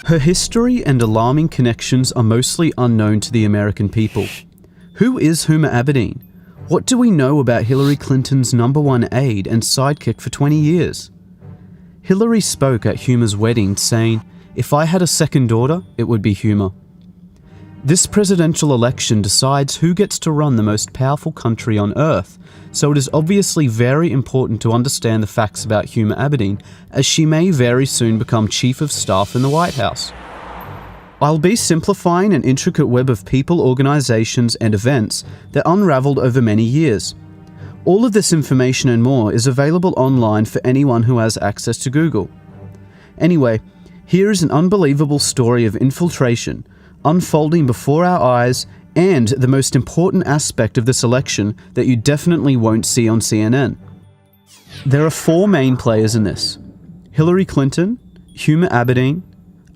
Her history and alarming connections are mostly unknown to the American people. Who is Huma Abedin? What do we know about Hillary Clinton's #1 aide and sidekick for 20 years? Hillary spoke at Huma's wedding saying, "If I had a second daughter, it would be Huma." This presidential election decides who gets to run the most powerful country on earth, so it is obviously very important to understand the facts about Huma Abedin, as she may very soon become Chief of Staff in the White House. I'll be simplifying an intricate web of people, organizations, and events that unraveled over many years. All of this information and more is available online for anyone who has access to Google. Anyway, here is an unbelievable story of infiltration, unfolding before our eyes, and the most important aspect of this election that you definitely won't see on CNN. There are 4 main players in this: Hillary Clinton, Huma Abedin,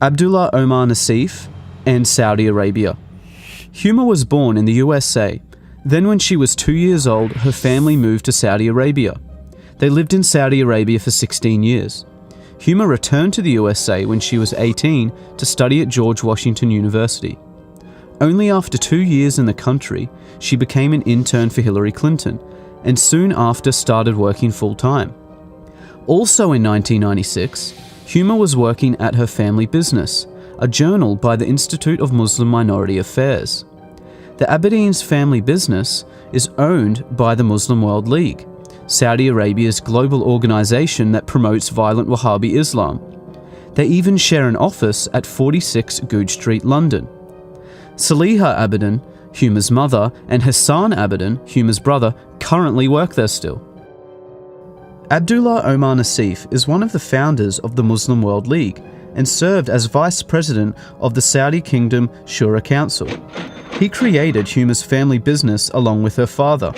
Abdullah Omar Nassif, and Saudi Arabia. Huma was born in the USA. Then when she was 2 years old, her family moved to Saudi Arabia. They lived in Saudi Arabia for 16 years. Huma returned to the USA when she was 18 to study at George Washington University. Only after 2 years in the country, she became an intern for Hillary Clinton, and soon after started working full-time. Also in 1996, Huma was working at her family business, a journal by the Institute of Muslim Minority Affairs. The Abedin's family business is owned by the Muslim World League, Saudi Arabia's global organization that promotes violent Wahhabi Islam. They even share an office at 46 Goodge Street, London. Saliha Abedin, Huma's mother, and Hassan Abedin, Huma's brother, currently work there still. Abdullah Omar Nassif is one of the founders of the Muslim World League and served as vice president of the Saudi Kingdom Shura Council. He created Huma's family business along with her father.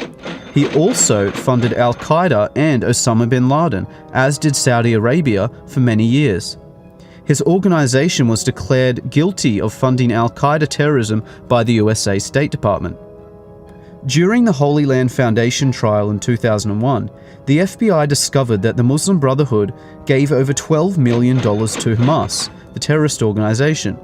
He also funded Al-Qaeda and Osama bin Laden, as did Saudi Arabia, for many years. His organization was declared guilty of funding Al-Qaeda terrorism by the USA State Department. During the Holy Land Foundation trial in 2001, the FBI discovered that the Muslim Brotherhood gave over $12 million to Hamas, the terrorist organization.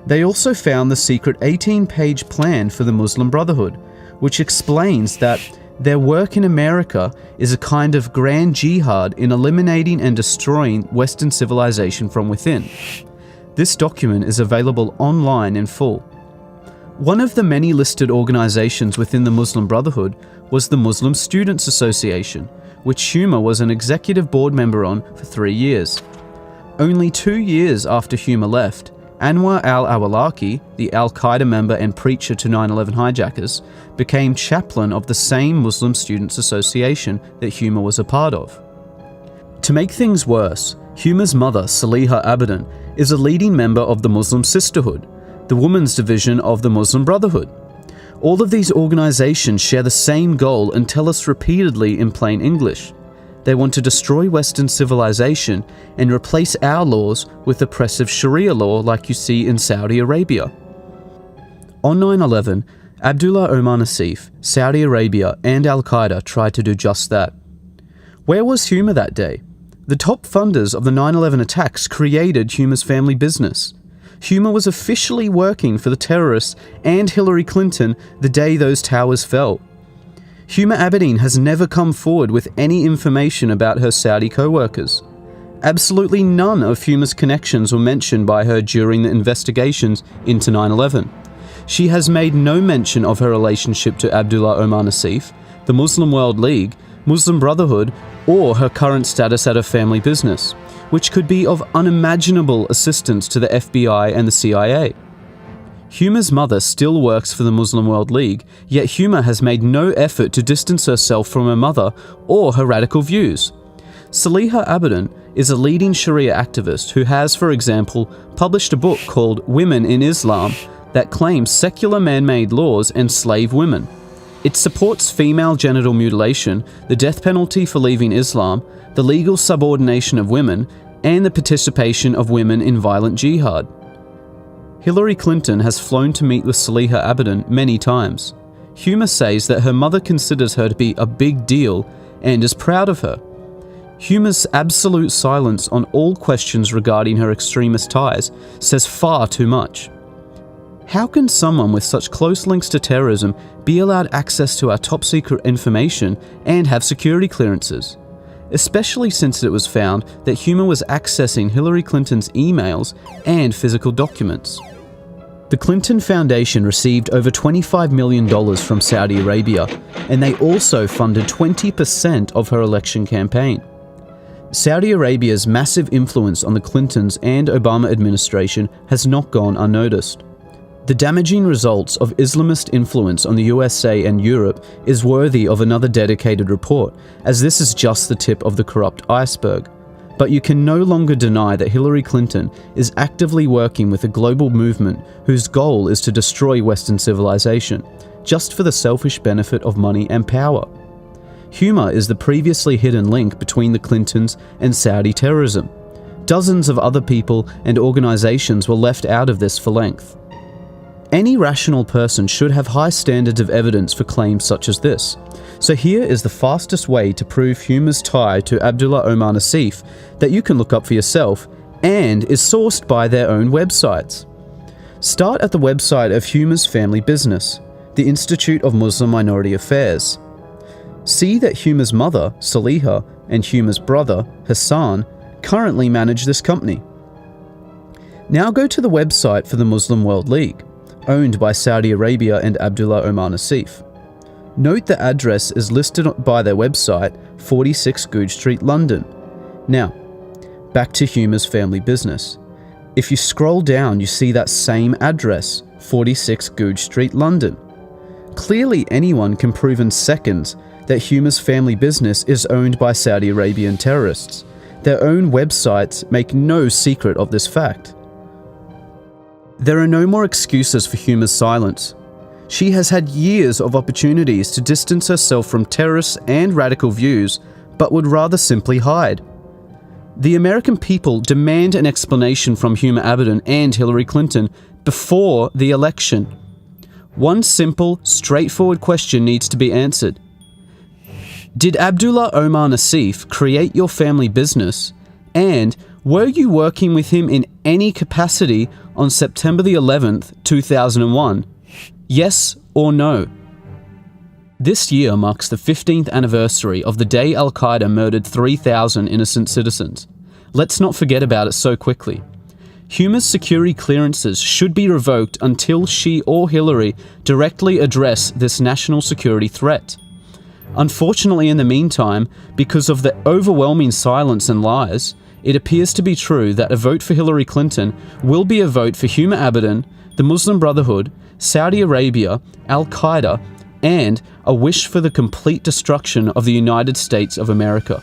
They also found the secret 18-page plan for the Muslim Brotherhood, which explains that their work in America is a kind of grand jihad in eliminating and destroying Western civilization from within. This document is available online in full. One of the many listed organizations within the Muslim Brotherhood was the Muslim Students Association, which Huma was an executive board member on for 3 years. Only 2 years after Huma left, Anwar al-Awlaki, the Al-Qaeda member and preacher to 9/11 hijackers, became chaplain of the same Muslim Students Association that Huma was a part of. To make things worse, Huma's mother, Saliha Abedin, is a leading member of the Muslim Sisterhood, the women's division of the Muslim Brotherhood. All of these organizations share the same goal and tell us repeatedly in plain English. They want to destroy Western civilization and replace our laws with oppressive Sharia law like you see in Saudi Arabia. On 9/11, Abdullah Omar Nassif, Saudi Arabia, and Al-Qaeda tried to do just that. Where was Huma that day? The top funders of the 9/11 attacks created Huma's family business. Huma was officially working for the terrorists and Hillary Clinton the day those towers fell. Huma Abedin has never come forward with any information about her Saudi co-workers. Absolutely none of Huma's connections were mentioned by her during the investigations into 9/11. She has made no mention of her relationship to Abdullah Omar Nassif, the Muslim World League, Muslim Brotherhood, or her current status at her family business, which could be of unimaginable assistance to the FBI and the CIA. Huma's mother still works for the Muslim World League, yet Huma has made no effort to distance herself from her mother or her radical views. Saliha Abedin is a leading Sharia activist who has, for example, published a book called Women in Islam that claims secular man-made laws enslave women. It supports female genital mutilation, the death penalty for leaving Islam, the legal subordination of women, and the participation of women in violent jihad. Hillary Clinton has flown to meet with Saliha Abedin many times. Huma says that her mother considers her to be a big deal and is proud of her. Huma's absolute silence on all questions regarding her extremist ties says far too much. How can someone with such close links to terrorism be allowed access to our top-secret information and have security clearances? Especially since it was found that Huma was accessing Hillary Clinton's emails and physical documents. The Clinton Foundation received over $25 million from Saudi Arabia, and they also funded 20% of her election campaign. Saudi Arabia's massive influence on the Clintons and Obama administration has not gone unnoticed. The damaging results of Islamist influence on the USA and Europe is worthy of another dedicated report, as this is just the tip of the corrupt iceberg. But you can no longer deny that Hillary Clinton is actively working with a global movement whose goal is to destroy Western civilization, just for the selfish benefit of money and power. Huma is the previously hidden link between the Clintons and Saudi terrorism. Dozens of other people and organizations were left out of this for length. Any rational person should have high standards of evidence for claims such as this. So here is the fastest way to prove Huma's tie to Abdullah Omar Nassif that you can look up for yourself and is sourced by their own websites. Start at the website of Huma's family business, the Institute of Muslim Minority Affairs. See that Huma's mother, Saliha, and Huma's brother, Hassan, currently manage this company. Now go to the website for the Muslim World League, owned by Saudi Arabia and Abdullah Omar Nassif. Note the address is listed by their website, 46 Goodge Street, London. Now, back to Huma's family business. If you scroll down, you see that same address, 46 Goodge Street, London. Clearly anyone can prove in seconds that Huma's family business is owned by Saudi Arabian terrorists. Their own websites make no secret of this fact. There are no more excuses for Huma's silence. She has had years of opportunities to distance herself from terrorists and radical views, but would rather simply hide. The American people demand an explanation from Huma Abedin and Hillary Clinton before the election. One simple, straightforward question needs to be answered. Did Abdullah Omar Nassif create your family business? And were you working with him in any capacity on September the 11th, 2001? Yes or no? This year marks the 15th anniversary of the day Al-Qaeda murdered 3,000 innocent citizens. Let's not forget about it so quickly. Huma's security clearances should be revoked until she or Hillary directly address this national security threat. Unfortunately, in the meantime, because of the overwhelming silence and lies, it appears to be true that a vote for Hillary Clinton will be a vote for Huma Abedin, the Muslim Brotherhood, Saudi Arabia, Al-Qaeda, and a wish for the complete destruction of the United States of America.